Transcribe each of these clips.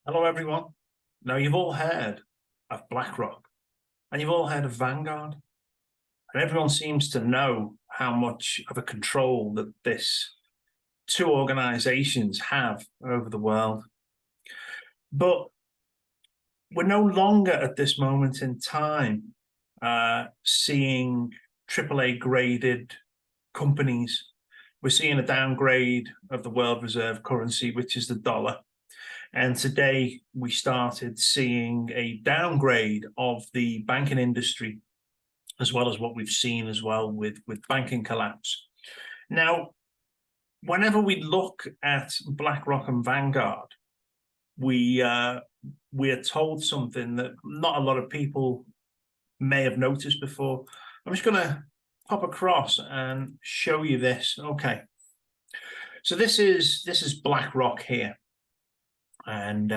Hello, everyone. Now, you've all heard of Blackrock and you've all heard of Vanguard, and everyone seems to know how much of a control that this two organizations have over the world. But we're no longer at this moment in time seeing AAA graded companies. We're seeing a downgrade of the world reserve currency, which is the dollar. And today we started seeing a downgrade of the banking industry, as well as what we've seen as well with banking collapse. Now, whenever we look at Blackrock and Vanguard, we are told something that not a lot of people may have noticed before. I'm just going to pop across and show you this. Okay, so this is Blackrock here. And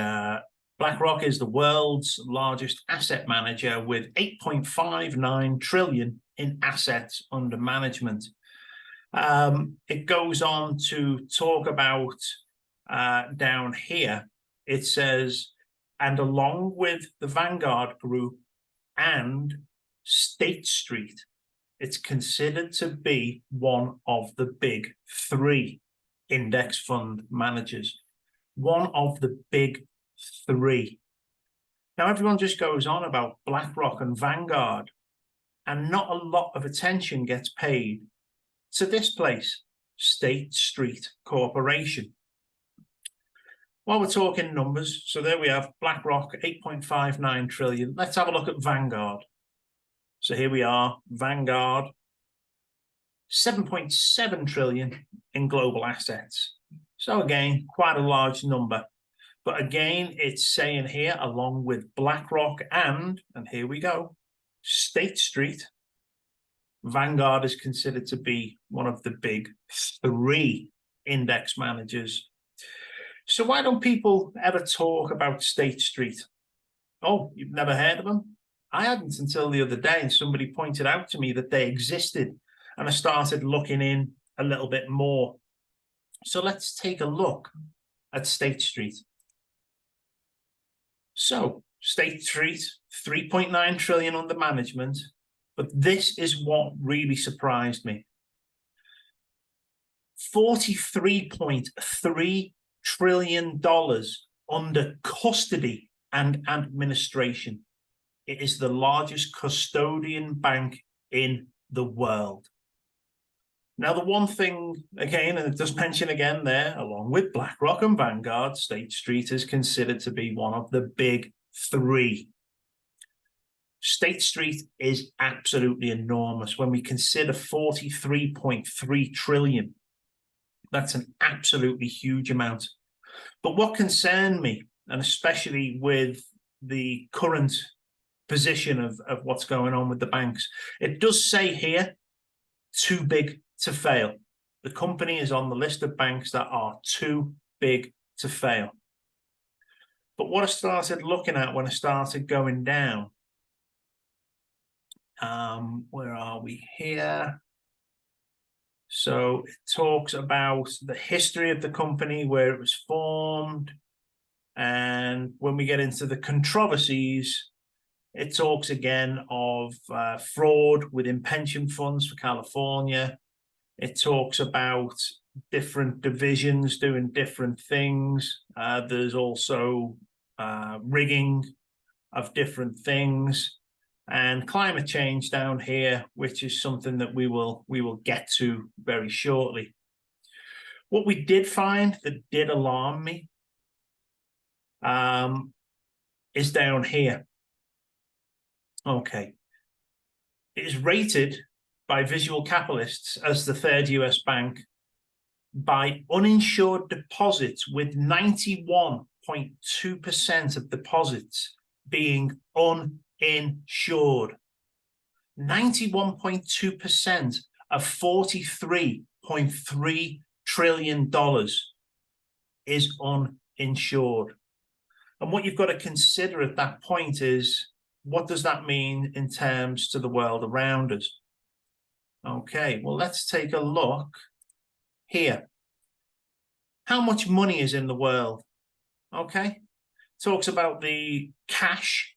BlackRock is the world's largest asset manager with 8.59 trillion in assets under management. It goes on to talk about down here, it says, and along with the Vanguard Group and State Street, it's considered to be one of the big three index fund managers. One of the big three. Now, everyone just goes on about BlackRock and Vanguard, and not a lot of attention gets paid to this place, State Street Corporation. While we're talking numbers, so there we have BlackRock, 8.59 trillion. Let's have a look at Vanguard. So here we are, Vanguard, 7.7 trillion in global assets. So again, quite a large number. But again, it's saying here, along with BlackRock and here we go, State Street, Vanguard is considered to be one of the big three index managers. So why don't people ever talk about State Street? Oh, you've never heard of them? I hadn't until the other day, and somebody pointed out to me that they existed, and I started looking in a little bit more. So let's take a look at State Street. So State Street, 3.9 trillion under management, but this is what really surprised me. $43.3 trillion under custody and administration. It is the largest custodian bank in the world. Now, the one thing, again, and it does mention again there, along with BlackRock and Vanguard, State Street is considered to be one of the big three. State Street is absolutely enormous. When we consider 43.3 trillion, that's an absolutely huge amount. But what concerned me, and especially with the current position of what's going on with the banks, it does say here, too big to fail. The company is on the list of banks that are too big to fail. But what I started looking at when I started going down, where are we here? So it talks about the history of the company, where it was formed. And when we get into the controversies, it talks again of fraud within pension funds for California. It talks about different divisions doing different things. There's also rigging of different things, and climate change down here, which is something that we will get to very shortly. What we did find that did alarm me is down here. Okay, it is rated by Visual Capitalists as the third US bank by uninsured deposits, with 91.2% of deposits being uninsured. 91.2% of $43.3 trillion is uninsured. And what you've got to consider at that point is, what does that mean in terms to the world around us? Okay, well, let's take a look here. How much money is in the world? Okay, talks about the cash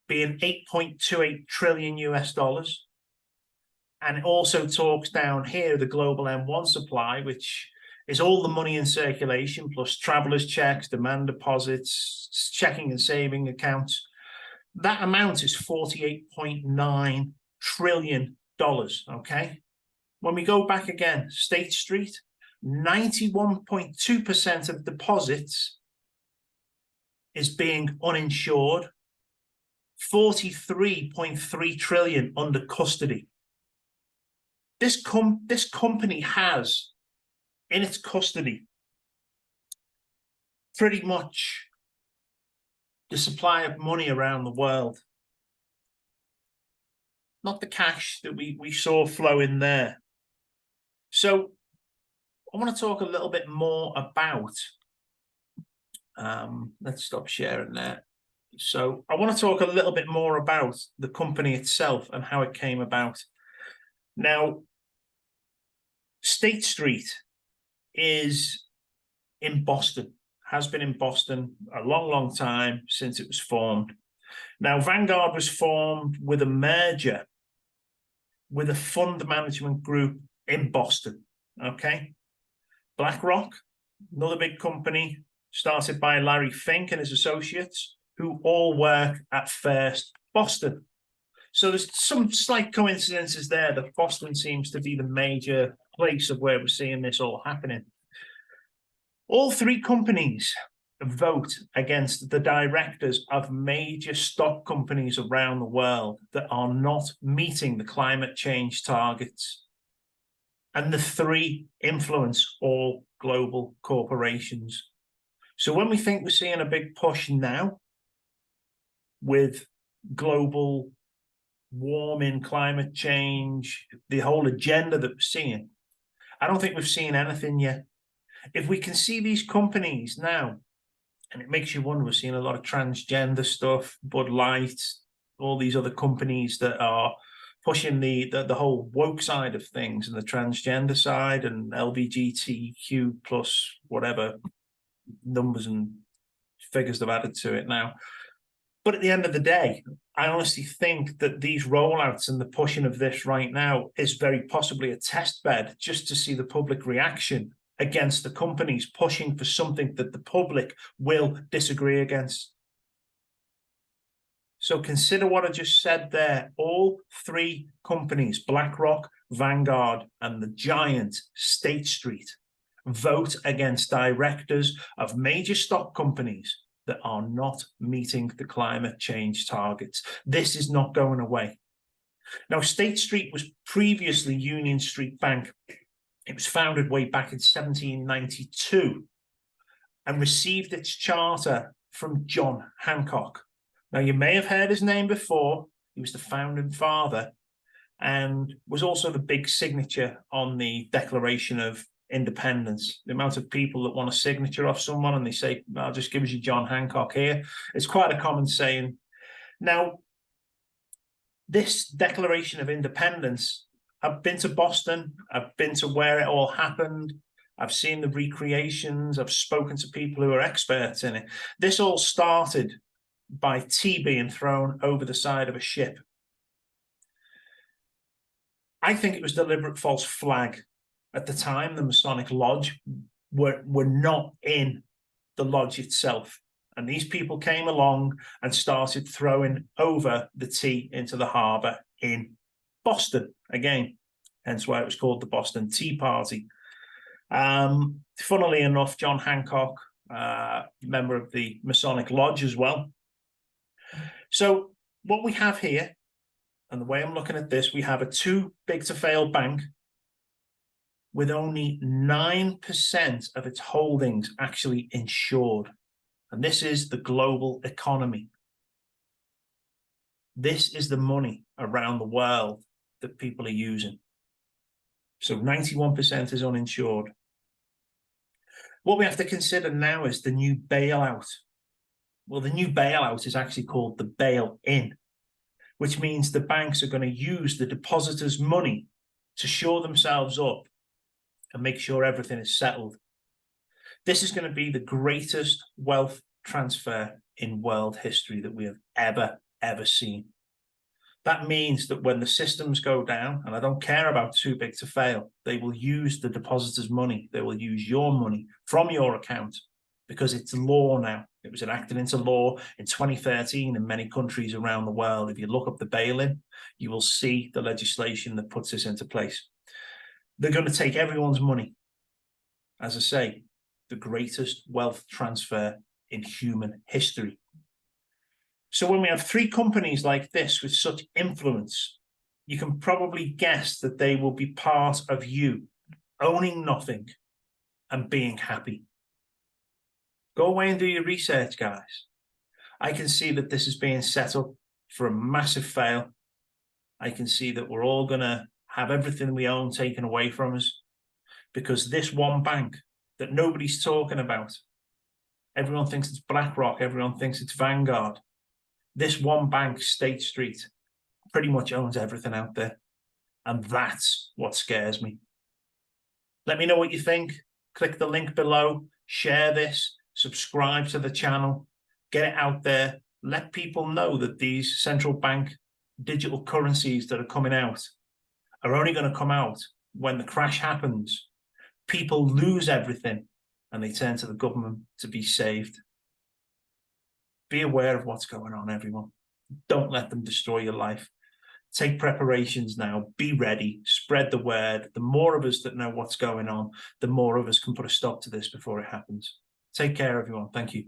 being 8.28 trillion US dollars. And it also talks down here, the global M1 supply, which is all the money in circulation, plus travelers' checks, demand deposits, checking and saving accounts. That amount is $48.9 trillion, okay? When we go back again, State Street, 91.2% of deposits is being uninsured, 43.3 trillion under custody. This company has in its custody pretty much the supply of money around the world. Not the cash that we saw flow in there. So I want to talk a little bit more about, let's stop sharing that. So I want to talk a little bit more about the company itself and how it came about. Now, State Street is in Boston, has been in Boston a long, long time since it was formed. Now, Vanguard was formed with a merger with a fund management group in Boston, okay? Blackrock, another big company, started by Larry Fink and his associates, who all work at First Boston. So there's some slight coincidences there that Boston seems to be the major place of where we're seeing this all happening. All three companies vote against the directors of major stock companies around the world that are not meeting the climate change targets. And the three influence all global corporations. So when we think we're seeing a big push now with global warming, climate change, the whole agenda that we're seeing, I don't think we've seen anything yet. If we can see these companies now, and it makes you wonder, we're seeing a lot of transgender stuff, Bud Light, all these other companies that are pushing the whole woke side of things and the transgender side and LGBTQ plus whatever numbers and figures they've added to it now. But at the end of the day, I honestly think that these rollouts and the pushing of this right now is very possibly a test bed just to see the public reaction against the companies pushing for something that the public will disagree against. So consider what I just said there. All three companies, BlackRock, Vanguard, and the giant State Street, vote against directors of major stock companies that are not meeting the climate change targets. This is not going away. Now, State Street was previously Union Street Bank. It was founded way back in 1792 and received its charter from John Hancock. Now, you may have heard his name before. He was the founding father and was also the big signature on the Declaration of Independence. The amount of people that want a signature off someone and they say, I'll just give you John Hancock here. It's quite a common saying. Now, this Declaration of Independence, I've been to Boston. I've been to where it all happened. I've seen the recreations. I've spoken to people who are experts in it. This all started by tea being thrown over the side of a ship. I think it was deliberate false flag. At the time, the Masonic Lodge were not in the lodge itself. And these people came along and started throwing over the tea into the harbour in Boston, again, hence why it was called the Boston Tea Party. Funnily enough, John Hancock, member of the Masonic Lodge as well. So what we have here, and the way I'm looking at this, we have a too big to fail bank with only 9% of its holdings actually insured. And this is the global economy. This is the money around the world that people are using. So 91% is uninsured. What we have to consider now is the new bailout. Well, the new bailout is actually called the bail-in, which means the banks are going to use the depositors' money to shore themselves up and make sure everything is settled. This is going to be the greatest wealth transfer in world history that we have ever seen. That means that when the systems go down, and I don't care about too big to fail, they will use the depositors' money. They will use your money from your account because it's law now. It was enacted into law in 2013 in many countries around the world. If you look up the bail-in, you will see the legislation that puts this into place. They're going to take everyone's money. As I say, the greatest wealth transfer in human history. So when we have three companies like this with such influence, you can probably guess that they will be part of you owning nothing and being happy. Go away and do your research, guys. I can see that this is being set up for a massive fail. I can see that we're all going to have everything we own taken away from us because this one bank that nobody's talking about, everyone thinks it's Blackrock, everyone thinks it's Vanguard. This one bank, State Street, pretty much owns everything out there. And that's what scares me. Let me know what you think. Click the link below, share this, subscribe to the channel, get it out there. Let people know that these central bank digital currencies that are coming out are only going to come out when the crash happens. People lose everything and they turn to the government to be saved. Be aware of what's going on, everyone. Don't let them destroy your life. Take preparations now. Be ready. Spread the word. The more of us that know what's going on, the more of us can put a stop to this before it happens. Take care, everyone. Thank you.